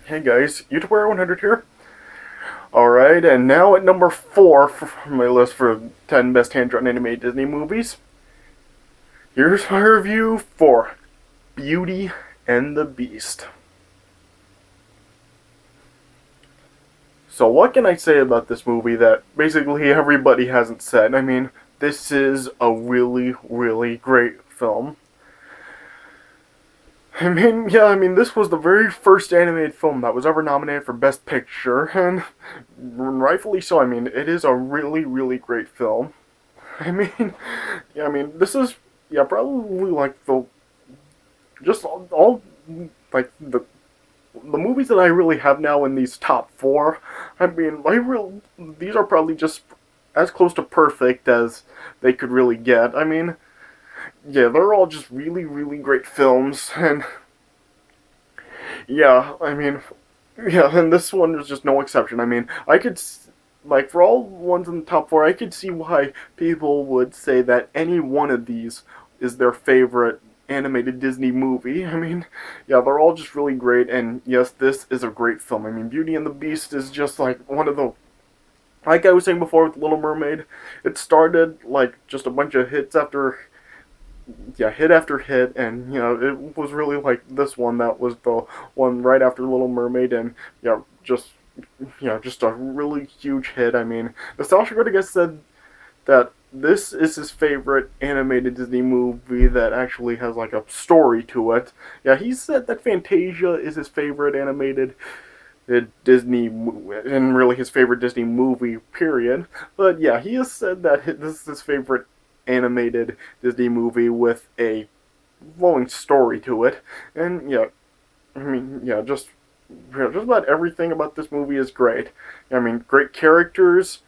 Hey guys, YouTuber 100 here. Alright, and now at number 4 for my list for 10 best hand-drawn animated Disney movies. Here's my review for Beauty and the Beast. So what can I say about this movie that basically everybody hasn't said? I mean, this is a really, really great film. This was the very first animated film that was ever nominated for Best Picture, and rightfully so. I mean, it is a really, really great film. I mean, this is, probably like just all like the movies that I really have now in these top four. These are probably just as close to perfect as they could really get. They're all just really, really great films, and yeah, and this one is just no exception. For all ones in the top four, I could see why people would say that any one of these is their favorite animated Disney movie. They're all just really great, and yes, this is a great film. Beauty and the Beast is just like one of the, like I was saying before with Little Mermaid, it started like just a bunch of hits after hit after hit, and it was really like this one that was the one right after Little Mermaid, and just a really huge hit. Nostalgia Critic said that this is his favorite animated Disney movie that actually has like a story to it. Yeah, he said that Fantasia is his favorite animated Disney, and really his favorite Disney movie, period. But yeah, he has said that this is his favorite animated Disney movie with a flowing story to it. And just about everything about this movie is great. Great characters,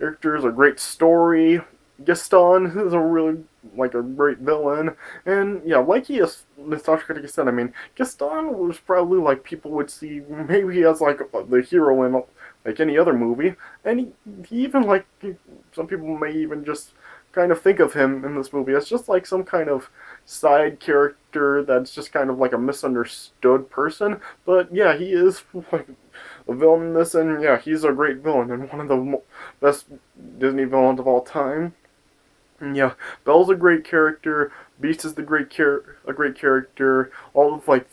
a great story. Gaston is a really like a great villain, and yeah, like he is, Nostalgia Critic said. Gaston was probably like people would see maybe as like the hero in like any other movie, and he even like some people may even just kind of think of him in this movie as just like some kind of side character that's just kind of like a misunderstood person. But yeah, he is like a villain in this, and yeah, he's a great villain and one of the best Disney villains of all time. And yeah, Belle's a great character. Beast is a great character. All of like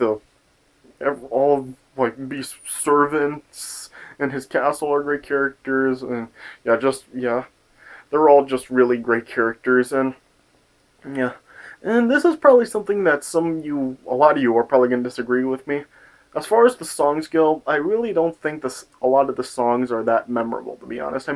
Beast's servants and his castle are great characters, and they're all just really great characters, and yeah. And this is probably something that a lot of you are probably going to disagree with me. As far as the songs go, I really don't think a lot of the songs are that memorable, to be honest.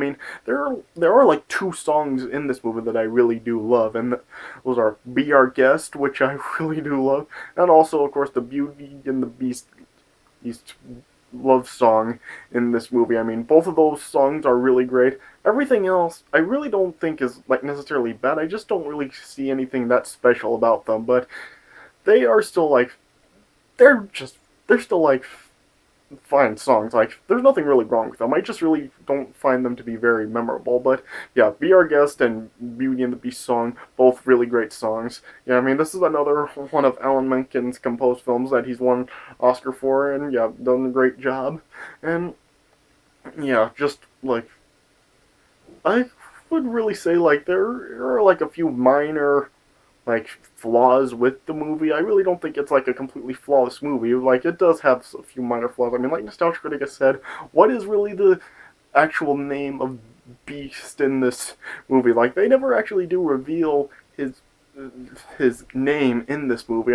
There are like two songs in this movie that I really do love, and those are "Be Our Guest," which I really do love, and also, of course, the Beauty and the Beast love song in this movie. Both of those songs are really great. Everything else, I really don't think is like necessarily bad. I just don't really see anything that special about them. But they are still like they're still like fine songs. Like there's nothing really wrong with them. I just really don't find them to be very memorable. But yeah, "Be Our Guest" and "Beauty and the Beast" song, both really great songs. Yeah, this is another one of Alan Menken's composed films that he's won Oscar for, and yeah, done a great job. And yeah, just like I would really say like there are like a few minor like flaws with the movie. I really don't think it's like a completely flawless movie. Like it does have a few minor flaws. Like Nostalgia Critic said, what is really the actual name of Beast in this movie? Like they never actually do reveal his name in this movie.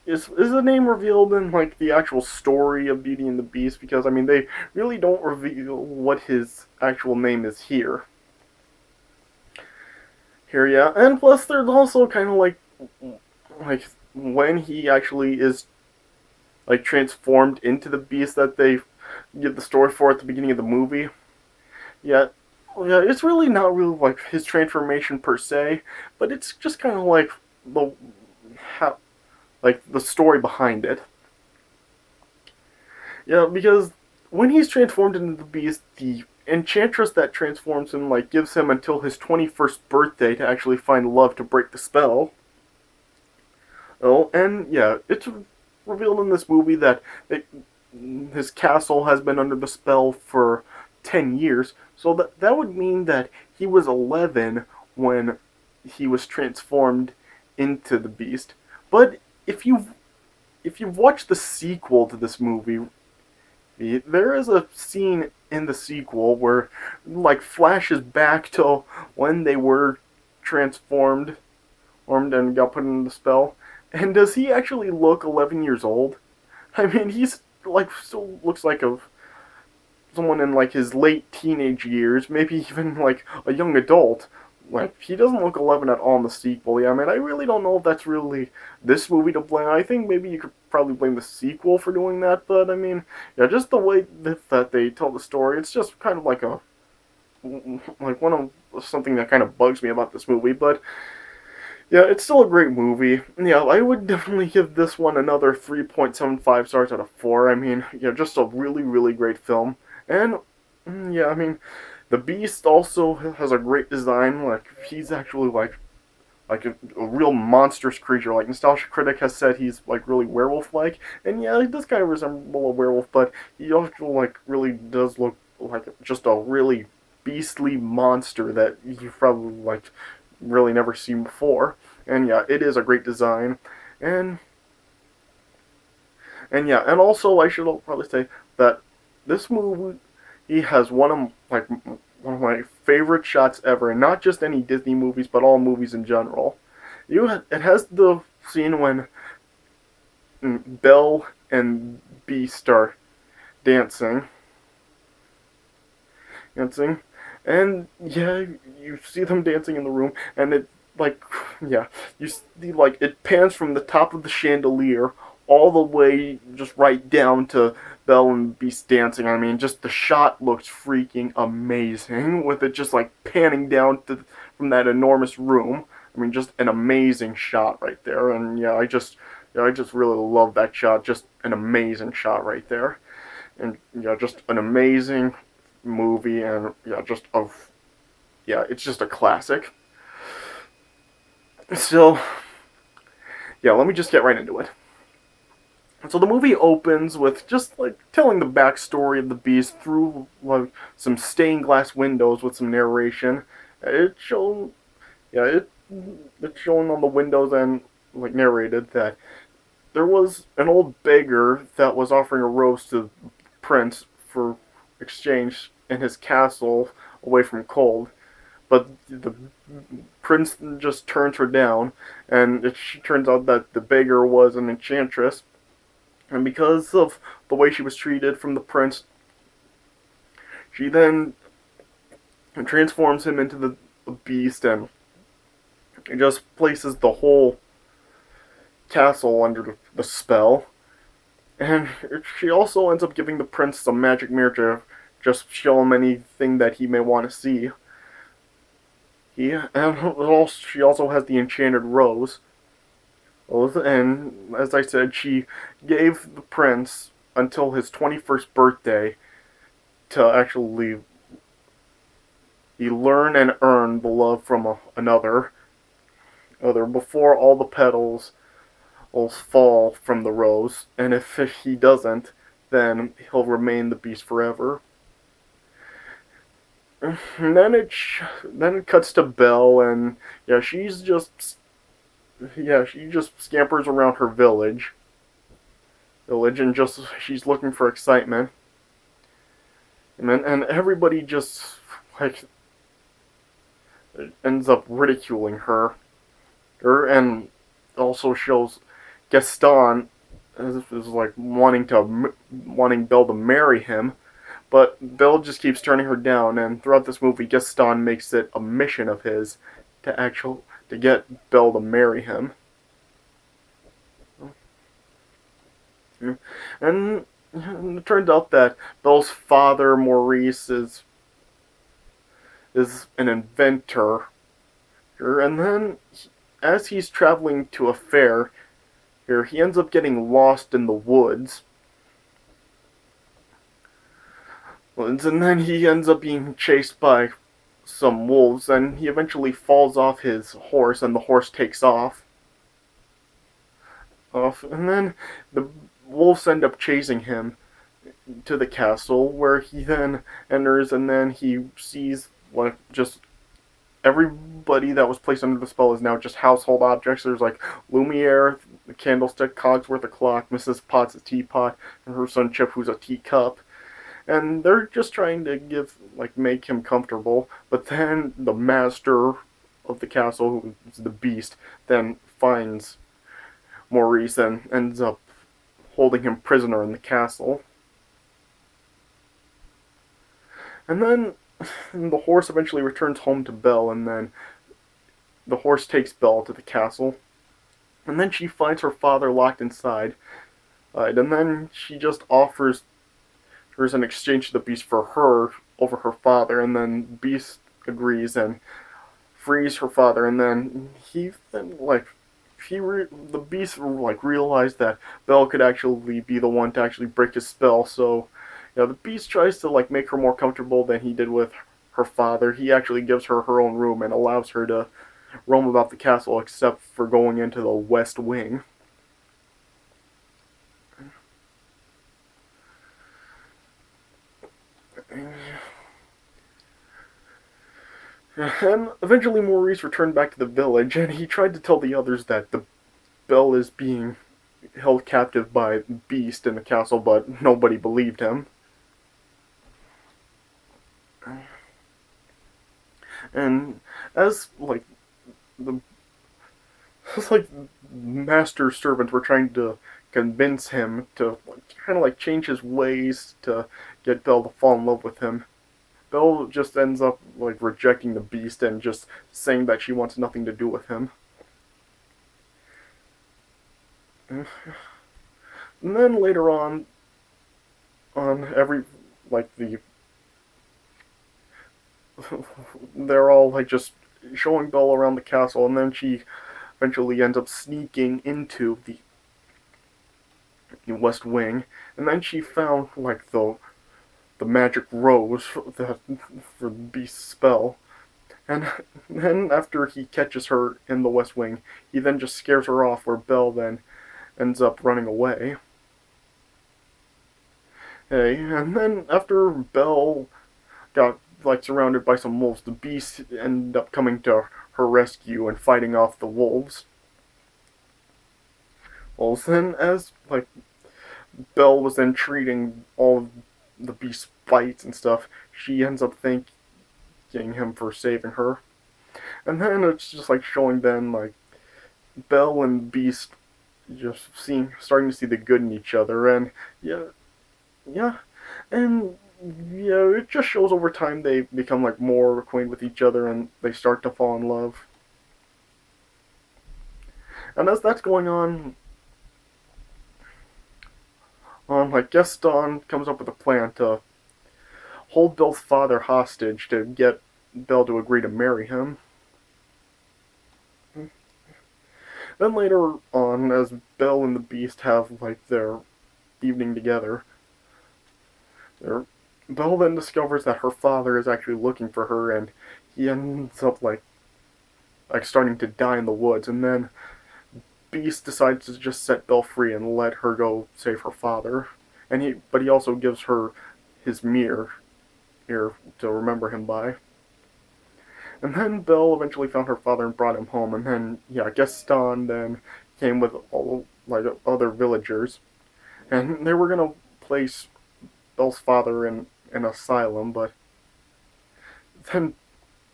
Is the name revealed in like the actual story of Beauty and the Beast? Because they really don't reveal what his actual name is here. Yeah, and plus there's also kind of like when he actually is like transformed into the Beast that they give the story for at the beginning of the movie. Yeah, yeah, it's really not really like his transformation per se, but it's just kind of like the how like the story behind it. Yeah, because when he's transformed into the Beast, the enchantress that transforms him like gives him until his 21st birthday to actually find love to break the spell. Oh, and yeah, revealed in this movie that his castle has been under the spell for 10 years. So that would mean that he was 11 when he was transformed into the Beast. But if you've watched the sequel to this movie, there is a scene in the sequel where like flashes back to when they were transformed and got put in the spell. And does he actually look 11 years old? I mean, he's like still looks like someone in like his late teenage years, maybe even like a young adult. Like he doesn't look 11 at all in the sequel. Yeah, I mean, I really don't know if that's really this movie to blame. I think maybe you could probably blame the sequel for doing that, but I mean, yeah, just the way that they tell the story, it's just kind of like one of something that kind of bugs me about this movie. But yeah, it's still a great movie. Yeah, I would definitely give this one another 3.75 stars out of 4. I mean, yeah, just a really, really great film. And, yeah, I mean, the Beast also has a great design. Like, he's actually, like a real monstrous creature. Like, Nostalgia Critic has said he's, like, really werewolf-like. And, yeah, he does kind of resemble a werewolf, but he also, like, really does look like just a really beastly monster that you've probably, like, really never seen before. And yeah, it is a great design. And yeah, and also I should probably say that this movie has one of my favorite shots ever, and not just any Disney movies, but all movies in general. It has the scene when Belle and Beast are dancing, dancing, and yeah, you see them dancing in the room, and it like yeah, you see like it pans from the top of the chandelier all the way just right down to Belle and Beast dancing. I mean, just the shot looks freaking amazing with it just like panning down to from that enormous room. I mean, just an amazing shot right there, and I just really love that shot. Just an amazing shot right there, and yeah, just an amazing movie, and yeah, it's just a classic. So yeah, let me just get right into it. So the movie opens with just like telling the backstory of the Beast through like some stained glass windows with some narration. It's shown, yeah, it's shown on the windows and like narrated that there was an old beggar that was offering a rose to the prince for exchange in his castle away from cold. But the prince just turns her down, and it turns out that the beggar was an enchantress. And because of the way she was treated from the prince, she then transforms him into the beast and it just places the whole castle under the spell. And she also ends up giving the prince some magic mirror to just show him anything that he may want to see. She also has the enchanted rose. And as I said, she gave the prince until his 21st birthday to actually learn and earn the love from another before all the petals will fall from the rose. And if he doesn't, then he'll remain the beast forever. And then it cuts to Belle, and yeah, she just scampers around her village, and just she's looking for excitement, and everybody just like ends up ridiculing and also shows Gaston is like wanting Belle to marry him. But Belle just keeps turning her down, and throughout this movie, Gaston makes it a mission of his to get Belle to marry him. And it turns out that Belle's father, Maurice, is an inventor. And then, as he's traveling to a fair, he ends up getting lost in the woods. And then he ends up being chased by some wolves, and he eventually falls off his horse, and the horse takes off. off, and then the wolves end up chasing him to the castle, where he then enters, and then he sees like just everybody that was placed under the spell is now just household objects. There's like Lumiere, the candlestick, Cogsworth, a clock, Mrs. Potts, a teapot, and her son Chip, who's a teacup. And they're just trying to make him comfortable. But then the master of the castle, who's the beast, then finds Maurice and ends up holding him prisoner in the castle. And then the horse eventually returns home to Belle, and then the horse takes Belle to the castle. And then she finds her father locked inside. And then she just offers an exchange to the beast for her over her father, and then Beast agrees and frees her father, and then the beast realized that Belle could actually be the one to actually break his spell. So the beast tries to make her more comfortable than he did with her father. He actually gives her her own room and allows her to roam about the castle, except for going into the west wing. And eventually Maurice returned back to the village, and he tried to tell the others that the Belle is being held captive by Beast in the castle, but nobody believed him. And as the master servants were trying to convince him to kind of change his ways to get Belle to fall in love with him, Belle just ends up rejecting the beast and just saying that she wants nothing to do with him. And then later on every the they're all just showing Belle around the castle, and then she eventually ends up sneaking into the West Wing, and then she found the magic rose for the beast's spell. And then after he catches her in the West Wing, he then just scares her off, where Belle then ends up running away. Hey, and then after Belle got surrounded by some wolves, the beast ended up coming to her rescue and fighting off the wolves. Well, then as Belle was then treating all of the beast's fights and stuff, she ends up thanking him for saving her. And then it's just showing then Belle and Beast just starting to see the good in each other, and yeah, and it just shows over time they become more acquainted with each other, and they start to fall in love. And as that's going on Gaston comes up with a plan to hold Belle's father hostage to get Belle to agree to marry him. Then later on, as Belle and the Beast have their evening together, Belle then discovers that her father is actually looking for her, and he ends up starting to die in the woods. And then Beast decides to just set Belle free and let her go save her father. But he also gives her his mirror here to remember him by. And then Belle eventually found her father and brought him home. And then Gaston then came with all other villagers, and they were gonna place Belle's father in an asylum, but then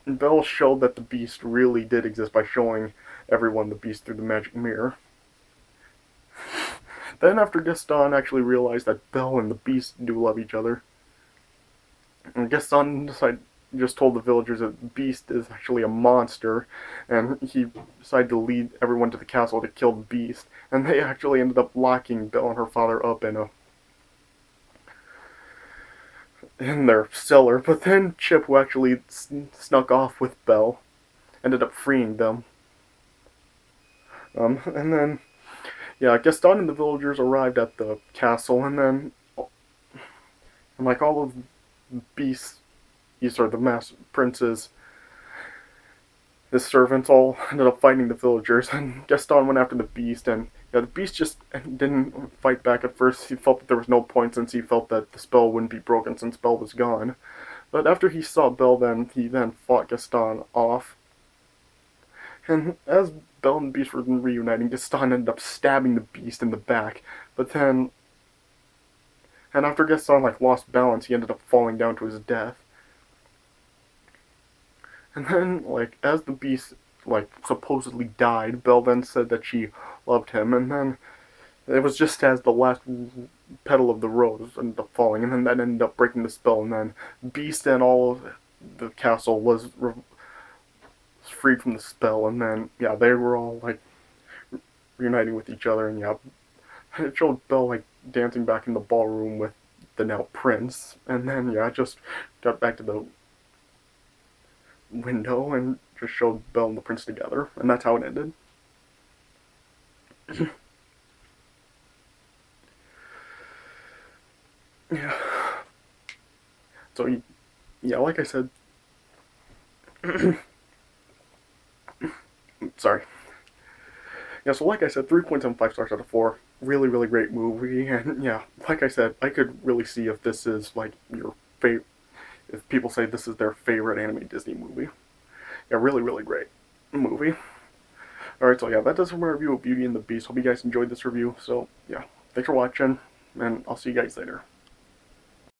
Belle showed that the beast really did exist by showing everyone the beast through the magic mirror. Then after Gaston actually realized that Belle and the beast do love each other, and Gaston just told the villagers that the beast is actually a monster, and he decided to lead everyone to the castle to kill the beast, and they actually ended up locking Belle and her father up in their cellar. But then Chip, who actually snuck off with Belle, ended up freeing them. And then Gaston and the villagers arrived at the castle, and then all of Beast's, the master princes, his servants all ended up fighting the villagers, and Gaston went after the beast, and yeah, the Beast just didn't fight back at first. He felt that there was no point since he felt that the spell wouldn't be broken since Belle was gone. But after he saw Belle, then he fought Gaston off. And as Belle and the Beast were reuniting, Gaston ended up stabbing the Beast in the back. But then, and after Gaston lost balance, he ended up falling down to his death. And then as the Beast supposedly died, Belle then said that she loved him, and then it was just as the last petal of the rose ended up falling, and then that ended up breaking the spell, and then Beast and all of the castle was freed from the spell, and then yeah, they were all reuniting with each other, and yeah, it showed Belle dancing back in the ballroom with the now prince, and then yeah, just got back to the window and just showed Belle and the prince together, and that's how it ended. Yeah. So yeah, like I said, sorry. Yeah, so like I said, 3.75 stars out of 4. Really, really great movie, and yeah, like I said, I could really see if this is your favorite. If people say this is their favorite animated Disney movie, yeah, really, really great movie. Alright, so yeah, that does it for my review of Beauty and the Beast. Hope you guys enjoyed this review. So yeah, thanks for watching, and I'll see you guys later.